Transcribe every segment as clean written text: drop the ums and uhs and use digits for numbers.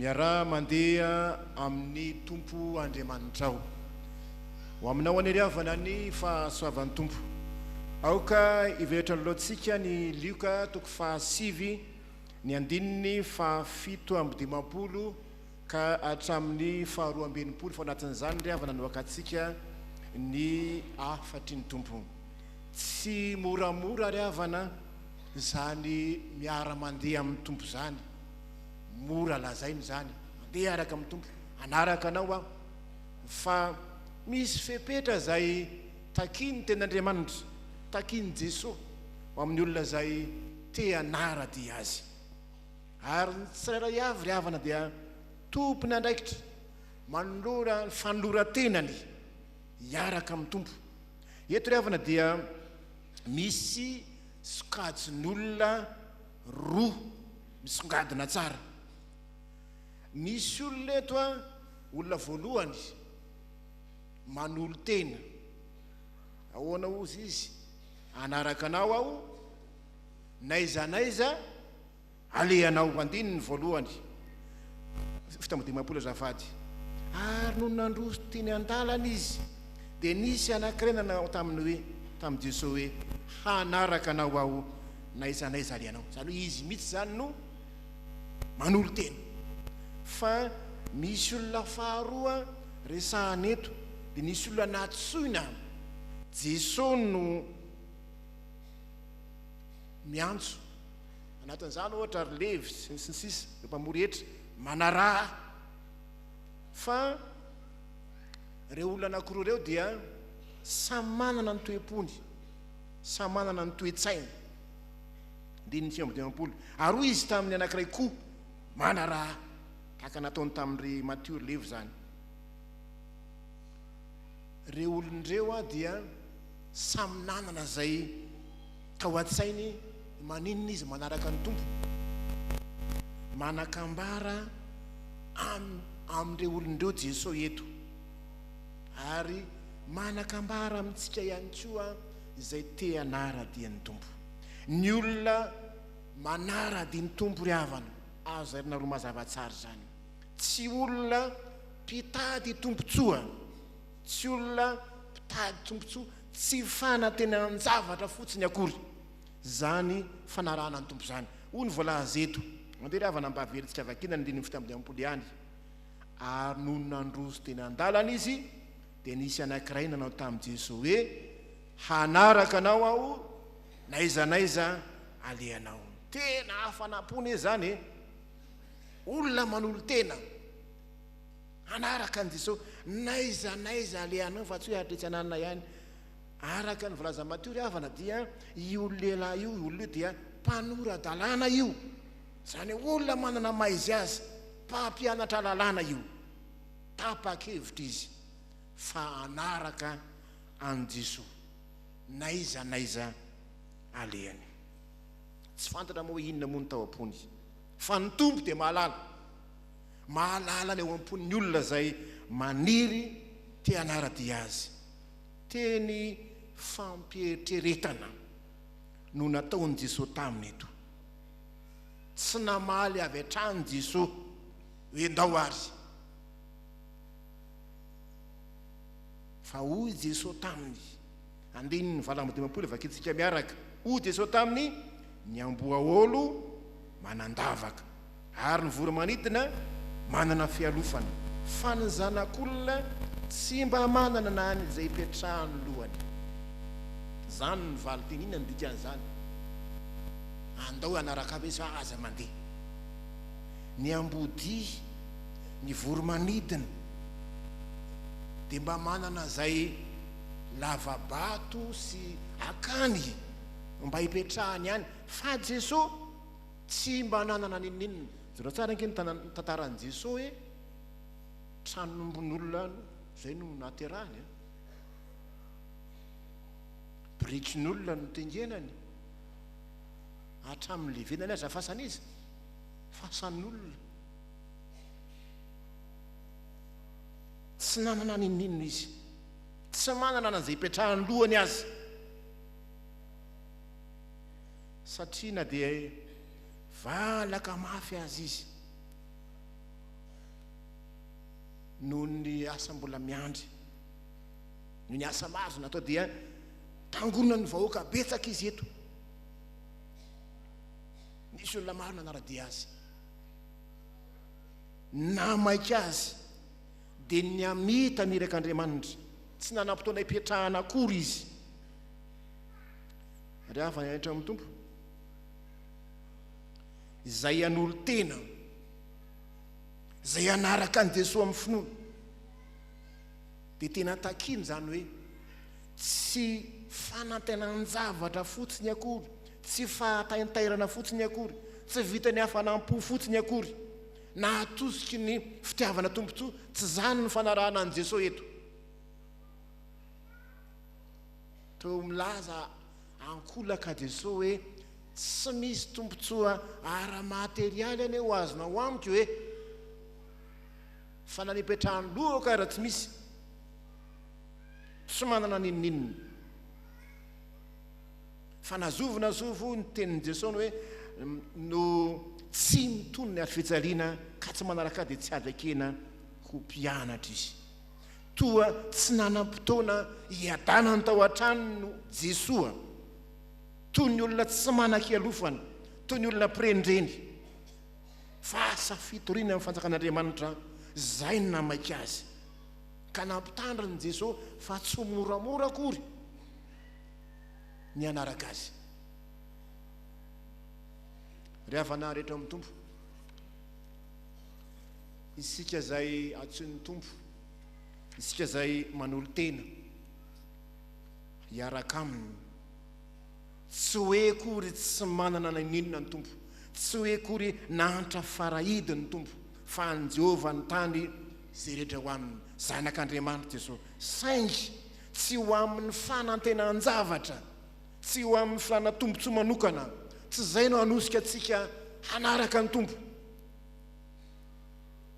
miara mandeha amin'ny tompo Andriamanitra ao. Ho aminao aneriavana ny fahasoavan'ny tompo. Aoka ivelatra loatsika ny Lioka toko 5 ny andininy 7:50 ka hatramin'ny 2:20 fa anatin'izany ry havana no akatsika ny hafatry ny tompo. Tsy moramora ry havana zany miara mandeha amin'ny tompo zany. Mora lazainy zany mandeha araka amin'ny tompo. Hanaraka anao aho fa misy fepetra zay takiany ten'Andriamanitra, takiany Jesosy ho amin'ny olona zay te hanarady azy. Ary ny tsirairay avy ry havana dia tompony andraikitra manolora fanolora-tenany hiaraka amin'ny tompo. Eto ry havana dia misy 𝗧𝗢𝗡𝗘𝗏𝗔 roa misongadina tsara. Misy olona eto olona voalohany manolo tena. Ahoana ozy izy? Hanaraka anao aho, naiza naiza alehanao. Andininy voalohany 7:50 azafady. Ary no nandroso teny an-dàlana izy dia nisy anankirenana tamin'ny Jesosy hoe hanaraka anao aho, naiza naiza alehanao. Zany hoe izy mitsy zany no manolo tena. Fa misy olona faharoa resahana eto dia nisy olona natsoina Jesosy no miantso. Anatin'izany ohatra ary Levi sy ny sisa mpamory hetra Manaraha Ahy. Fa reo olona anankiroa reo dia samy manana ny toe-pony, samy manana ny toe-tsaina. Andininy 7:50. Ary hoy izy tamin'ny anankiray koa Manaraha Ahy, tahaka nataony tamin'ny Matio Levi zany. Reo olondreo dia samy nanana zay tao an-tsainy. Maninona izy? Manaraka ny tompo, manakambara amin'ireo olondreo Jesosy eto, ary manakambara amintsika ihany koa izay te hanarady ny tompo. Ny olona manarady ny tompo ry havana, azo arina roa mazava tsara zany. Tsy olona mpitady tompontsoa, tsy olona mpitady tompontsoa, tsy fanantenana zavatra fotsiny akory zany fanarahana ny tompo zany. Hoy ny voalaza eto, mandeha ry havana mba havelitsika avakina ny 7:50 ihany. Ary no nandroso teny an-dàlana izy dia nisy anankiray nanao tamin'i Jesosy hoe hanaraka anao aho, naiza naiza alehanao. Tena hafanam-pony zany olona manolo tena hanaraka an Jesosy, naiza naiza alehanao, fa tsy hoe hatretsy ananana ihany. Araka ny volaza Matio ry havana dia io lehilahy io, olona io dia mpanora dalàna io. Zany olona manana maizy azy, mpampianatra lalàna io. Tapa-kevitra izy fa hanaraka an Jesosy, naiza naiza alehany. Tsy fantatra moa inona moa ny tao am-pony, fa ny tompo dia mahalala, mahalala ny eo am-pon'ny olona zay maniry te hanarady azy. Teny fampieritreretana no nataon'i Jesosy taminy eto. Tsy namaly avy hatrany Jesosy hoe ndao ary, fa hoy Jesosy taminy. Andininy 7:50 vakitsika miaraka. Hoy Jesosy taminy: ny amboa olo manan-davaka, ary ny voro-manidina manana fialofana, fa ny Zanak'olona tsy mba manana na ny zay hipetrahan'ny lohany. Zany ny valiteny, inona ny dikan'izany? Andao hanaraka avy izy fa aza mandeha. Ny ambody, ny voro-manidina dia mba manana zay lavabato sy akany mba hipetrahany ihany, fa Jesosy tsy mba nanana ninninona. Zareo tsara anke ny tantaran'i Jesosy hoe tranombon'olona zay no naterahany, birikin'olona no tengenany, hatramin'ny levenany aza fasan'izy, fasan'olona. Tsy nanana ninninona izy, tsy manana an'izay hipetrahany lohany azy, satria na dia valaka mafy azy izy noho ny asa mbola miandry, noho ny asa maro natao dia tangonana ny vahoaka betsaka izy eto. Nisy olona maro nanaradia azy, namaika azy, dia ny tamin'i'Andriamanitra, tsy nanam-potoana hipetrahana akory izy. Ary hafa nahitra amin'ny tompo izay an'olo tena, izay hanaraka an' Jesosy amin'ny finoana, dia tena takiny zany hoe tsy fanantenan-javatra fotsiny akory, tsy fahataitairana fotsiny akory, tsy vitany hafanam-po fotsiny akory, na atosiky ny fitiavana tompontsoa, tsy zany ny fanarahana an' Jesosy eto. Teo milaza ankolaka Jesosy hoe tsy misy tompontsoa ara-materialy ane ho azonao amiko hoe fa nanipetrahany Lioka raha tsy misy, tsy manana ninninina. Fa nazovo ny tenin'i Jesosy hoe no tsy mitony ny ari-fijaliana ka tsy manaraka dia tsy adrakena ho mpianatra izy. Toa tsy nanam-potoana hiadana ny tao an-trano no Jesosy, toy ny olona tsy manan-kialofana, toy ny olona prendreny, fa asa fitoriana amin'ny fanjakan'Andriamanitra zay ny namaika azy, ka nampitandrina ny Jesosy fa tsy moramora akory ny anaraka azy. Ry havana rehetra amin'ny tompo, isika zay antsoin'ny tompo, isika zay manolo tena hiaraka aminy, tsy hoe kory tsy manana ninona ny tompo, tsy hoe kory nahantra farahidi ny tompo, fa ny Jehovah ny tany zay rehetra ho aminy Zanak'Andriamanitra Jesosy. Saingy tsy ho amin'ny fanantenan-javatra, tsy ho amin'ny fanatombotsoa manokana, tsy zay no hanosika atsika hanaraka ny tompo,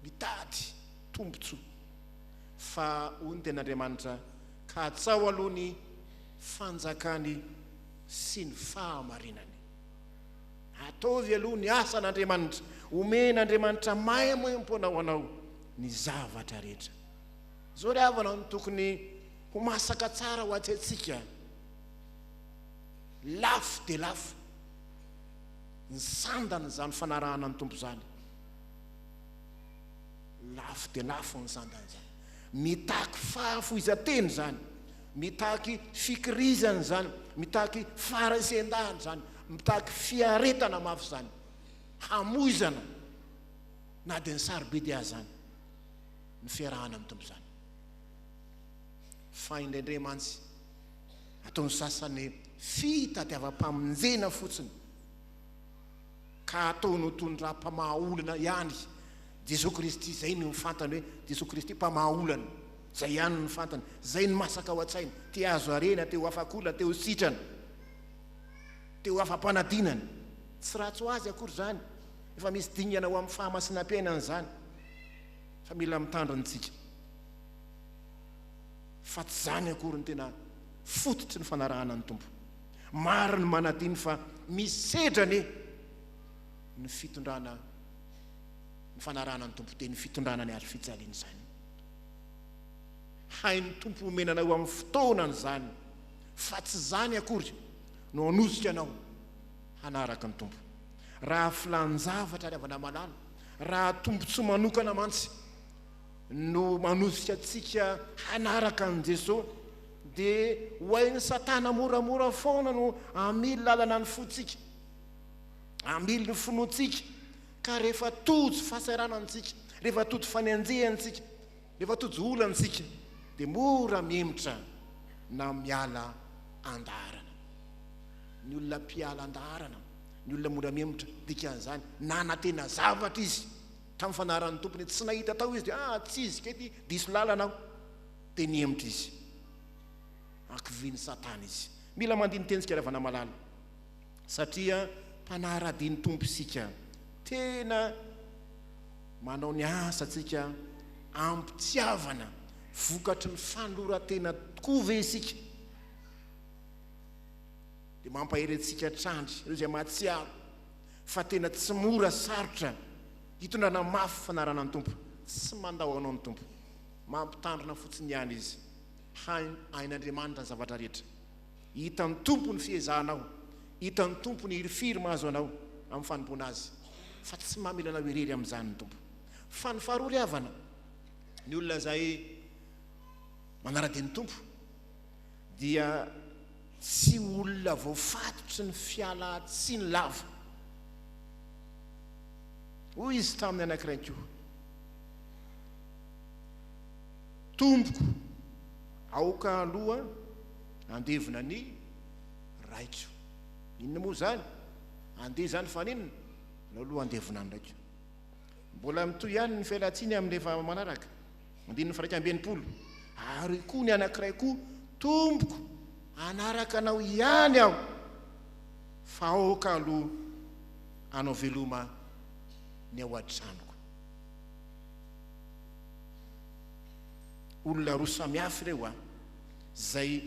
mitady tombotsoa, fa hoy ny ten'Andriamanitra ka atsao aloha ny fanjakany sy ny fahamarinany. Ataovy aloha ny asan'Andriamanitra, omen'Andriamanitra maimoim-pona ho anao ny zavatra rehetra. Zao ry havana no tokony ho masaka tsara ho atsika, lafo dia lafo ny sandany zany fanarahana ny tompo zany, lafo dia lafo ny sandany zany, mitaky fahafoizateny zany, mitaky fikirizany zany, mitaky farasendahany zany, mitaky fiaretana mafy zany, hamoizana na dia ny sarobe dia zany ny fiarahana amin'ny tompo zany. Fa indraindray mantsy ataon'ny sasany fitadiavam-pamonjena fotsiny, ka ataony ho tondram-pamahaolana ihany Jesosy Kristy. Zay no fantany hoe Jesosy Kristy mpamahaolana, zay ihany ny fantany, zay ny masaka ao an-tsainy, te Azy Ary na te ho afakolana, te ho sitrana, te ho afam-panadinana. Tsy ratsy ho azy akory zany, efa misy dingana ho amin'ny fahamasinam-piainana zany, fa mila mitandronytsika, fa tsy zany akory ny tena fototry ny fanarahana ny tompo. Maro ny manadiny fa misedrany ny fitondrana, ny fanarahana ny tompo, dia ny fitondrana ny ari-fijaliana zany. Hain'ny tompo omenana eo amin'ny fotoanany zany, fa tsy zany akory no hanosika anao hanaraka ny tompo. Raha filanjavatra ry havana malala, raha tompontsoa manokana mantsy no manosika atsika hanaraka an' Jesosy, dia hoainy Satana moramora foana no amily lalana ny fotsika, amily ny finoantsika, ka rehefa tojo fahasaranantsika, rehefa tojo fanenjehantsika, rehefa tojo olantsika, dia mora miemotra na miala andarana. Ny olona mpiala andarana, ny olona mora miemotra, dikan'izany nanantena zavatra izy tamin'ny fanaran'ny tompony, tsy nahita tao izy dia tsy izy kety diso lalana aho, dia niemotra izy, ankiviany Satana izy. Mila mandiniteny sika ravana malala, satria mpanara-diny tompo isika, tena manao ny asa tsika ampitiavana vokatry ny fanoratena tokoa ve isika, dia mampaherentsika trandry ireo zay mahatsiaro, fa tena tsy mora sarotra hitondrana mafy fanarana ny tompo, tsy mandao anao ny tompo. mampitandrina fotsiny ihany izy hain'Andriamanitra ny zavatra rehetra. Hita ny tompony fiezahanao, hita ny tompony irifiry mahazo anao amin'ny fanompoana azy, fa tsy mamelana irery amin'izany ny tompo. Fa ny faharoa ry havana, ny olona izay manara-dia ny tompo dia tsy olona voafatotry ny fialan-tsiny lava. Hoy izy tamin'ny anankiray koa, tompoko aoka aloha andevina ny raiko. Inona moa zany? Andeha zany faninona? Aloha andevina ny raiko. Mbola mitoy ihany ny fialan-tsiny amin'ny rehefa manaraka, 120. Ary koa ny anankiray koa, tompoko hanaraka anao ihany aho, fa aoka aloha anao veloma ny ao an-tranoko. Olona roa samihafa ireo zay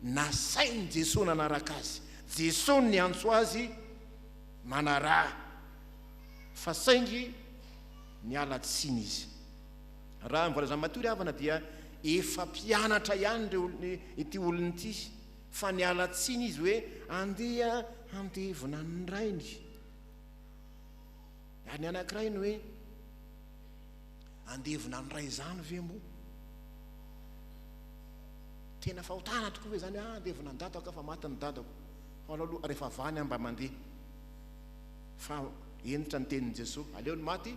nasainy Jesosy nanaraka azy. Jesosy ny antso azy manaraha, fa saingy ny alatsiny izy. Raha mivolazany matory havana dia efa mpianatra ihany ity olony ity, fa ny alatsiny izy hoe andeha andevina ny rainy. Ary ny anankiray ny hoe andevina ny ray zany ve moa? Tena fahotana tokoa hoe zany andevina ny dadako fa maty ny dadako. Aloha rehefa vany mba mandeha, fa enitra ny tenin'i Jesosy, aleo ny maty,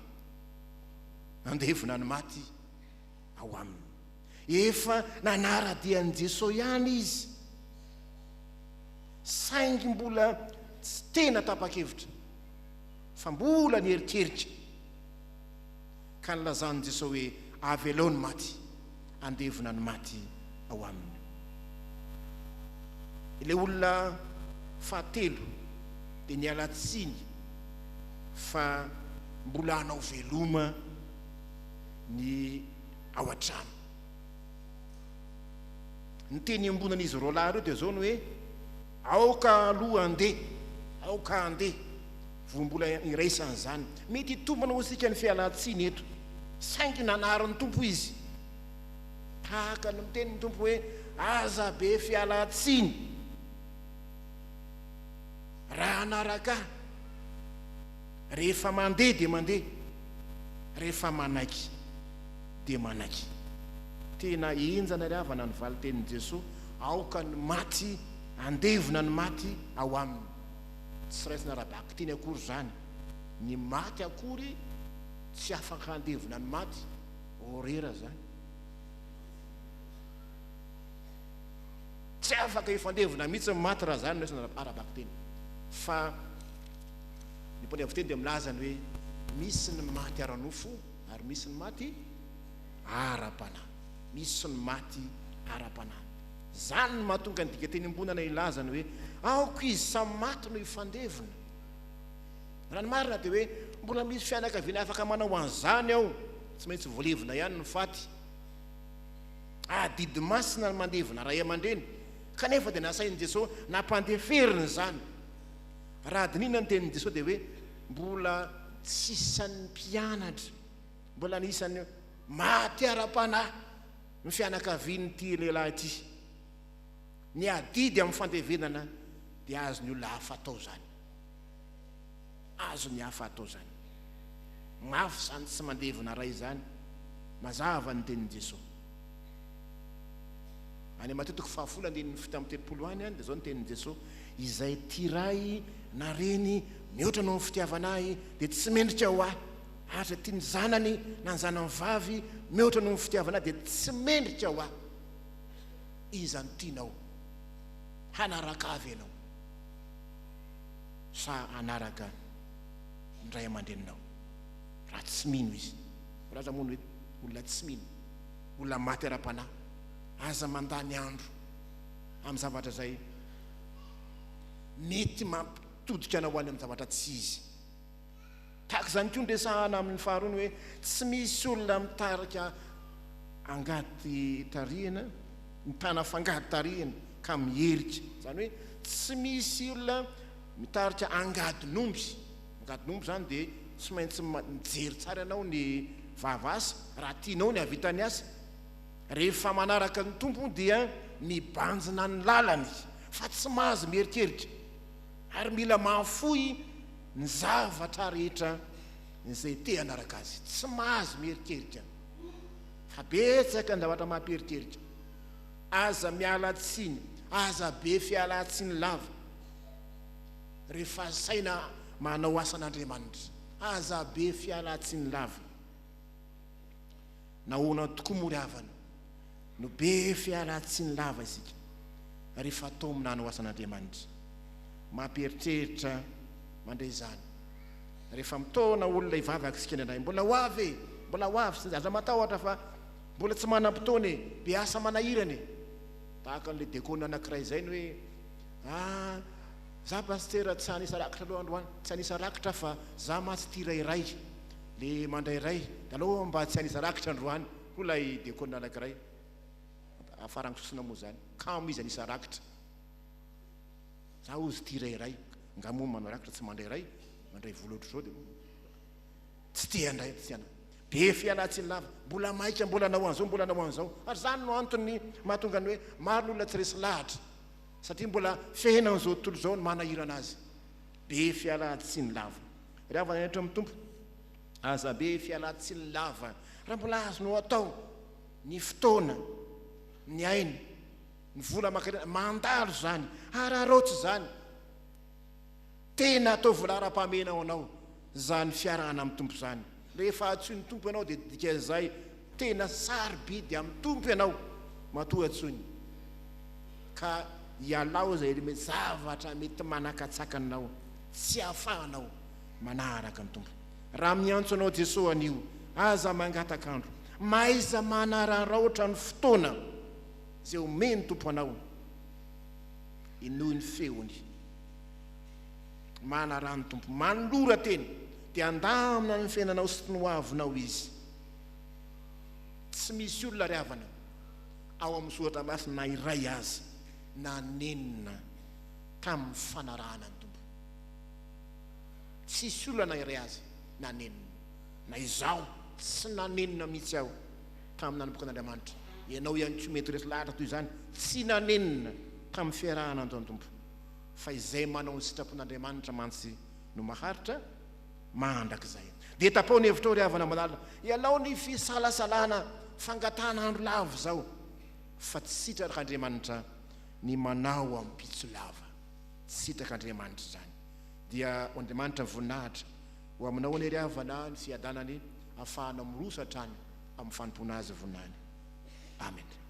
andevina ny maty ao aminy. Efa nanara-dian'i Jesosy ihany izy, saingy mbola tsy tena tapa-kevitra, fa mbola ny eritreritra, ka nylazan'i Jesosy hoe avy aleo ny maty, andevina ny maty ao aminy. Ilay olona fahatelo dia ny alatsiny, fa mbola hanao veloma ny ao an-trano. Ny teny ambonan'izy roalahy ireo dia zao ny hoe aoka aloha andeha, aoka andeha, vo mbola iraisany zany. Mety hitombana ho sika ny fialan-tsiny eto, saingy nanarany tompo izy, tahaka ny miteny ny tompo hoe aza be fialan-tsiny raha hanaraka rehefa mandeha dia mandeha, rehefa manaiky dia manaiky. Tena enjana ry havana ny valitenin'i Jesosy, aoka ny maty, andevina ny maty ao aminy. Tsy raisina raha-baky teny akory zany, ny maty akory tsy afaka andevina ny maty, orera zany. Tsy afaka ifandevina mihitsy ny maty raha zany raisina ara-baky teny. Fa ny mpony avy teny dia milazany hoe misy ny maty ara-nofo ary misy ny maty ara-panahy. Misy ny maty ara-panahy. Zany ny mahatonga ny dika teny ambonana ilazany hoe aoka izy samy maty no ifandevina. Raha ny marina dia hoe mbola misy fianakaviana afaka manao an'izany ao, tsy maintsy voalevina ihany ny faty. Didy masina ny mandevina ray aman-dreny, kanefa dia nasain'i Jesosy nampandeferiny zany. Raha adinina ny tenin'i Jesosy dia hoe mbola tsisan'ny mpianatra, mbola nisan'ny maty ara-panahy ny fianakavian'ity lehilahy ity. Ny adidy amin'ny fandevenana dia azo ny olona hafa atao zany, azo ny hafa atao zany. Mafy zany tsy mandevina ray zany, mazava ny tenin'i Jesosy. Any matetiky fahafolo andininy fito amby telopolo any dia zao ny tenin'i Jesosy, izay tiray na reny mihoatra noho ny fitiavanahy dia tsy mendrika ho ahy, ary tia ny zanany na ny zanany vavy mihoatra noho ny fitiavanahy dia tsy mendrika ho ahy. Iza ny tianao? Hanaraka avy ianao sa hanaraka ny ray aman-dreninao? Raha tsy mino izy, raha moa hoe olona tsy mino, olona maty ara-panahy, aza mandany andro amin'ny zavatra zay mety mampitodika anao any amin'ny zavatra tsy izy. Tahaka zany koa ndresahana amin'ny faharoany hoe tsy misy olona mitarika angady tarihana, mitana fangady tarihana ka mierika. Zany hoe tsy misy olona mitarika angadin'omby. Angadin'omby zany dia tsy maintsy mijery tsara ianao ny vavasa raha tianao ny havitany asa, rehefa manaraka ny tompo dia mibanjina ny lalany fa tsy mahazo mierikeritra ary mila mahafoy ny zavatra rehetra izay te hanaraka azy tsy mahazo mierikeritra fa betsaka ny zavatra mamperikeritra aza mialatsiny aza be fialatsiny lava rehefa saina manao asan'Andriamanitra aza be fialatsiny lava nahoana tokoa mory havana no be fialatsiny lava isika rehefa tao minanao asan'Andriamanitra mamperitreritra mandray izany rehefa mitaona olona hivavaka sika indray mbola hoavy mbola hoavy sy aza matahotra fa mbola tsy manam-potoana be asa manahirany tahaka n'le dekona anankiray zay ny hoe za pastera tsy hanisa rakitra aloha androany tsy hanisa rakitra fa za matsy ty rairay le mandray ray da aloha mba tsy hanisa rakitra androany ho lay dekona anankiray afarany sosina moa zany kamo izy anisa rakitra za ozy ty rairay ngamoa manao rakitra tsy mandray ray mandray volotra zao de tsy tia andray tiana be fialatsiny lava mbola maika mbola nao an'izao mbola nao an'izao ary zany no antony mahatonga ny hoe maro olona tsy resy lahatra satria mbola fiainan'izao tontolo zao no manahirana azy be fialatsiny lava ry havana etra amin'ny tompo aza be fialatsiny lava raha mbola azonao atao ny fotoana ny ainy ny vola makarena mandalo zany ararotsy zany tena atao vola ara-pamenao anao zany fiarahana amin'ny tompo zany rehefa atsony tompo ianao dia dikan'izay tena sarobidy amin'ny tompo ianao matoa atsony ka hialao zay me zavatra mety manakatsaka anao tsy ahafahanao manaraka ny tompo raha miantso anao Jesosy anio aza mangatakandro maiza manararaotra ny fotoana zay omeny tompo anao inoy ny feony manarany tompo manolora teny dia andamina ny fiainanao sy ny hoavinao izy tsy misy olona ry havana ao amin'ny soratra masina iray azy nanenina tamin'ny fanarahana ny tompo tsisy olona na iray azy nanenina na izaho tsy nanenina mihitsy aho tamin'ny nanomboka an'Andriamanitra ianao ihany koa mety resy lahatra toy izany tsy nanenina tamin'ny fiarahana andao ny tompo fa izay manao ny sitrapon'Andriamanitra mantsy no maharitra mandrak'izay dia tapao ny hevitra ry havana malala ianao ny fisalasalana fangatana andro lavo zao fa tsy sitrak'Andriamanitra ny manao amin'ny pitso lava tsy sitrak'Andriamanitra zany dia Andriamanitra voninahitra ho aminao ny ry havana ny fiadanany ahafahana mirosa hatrany amin'ny fanompona azy voninahiny amen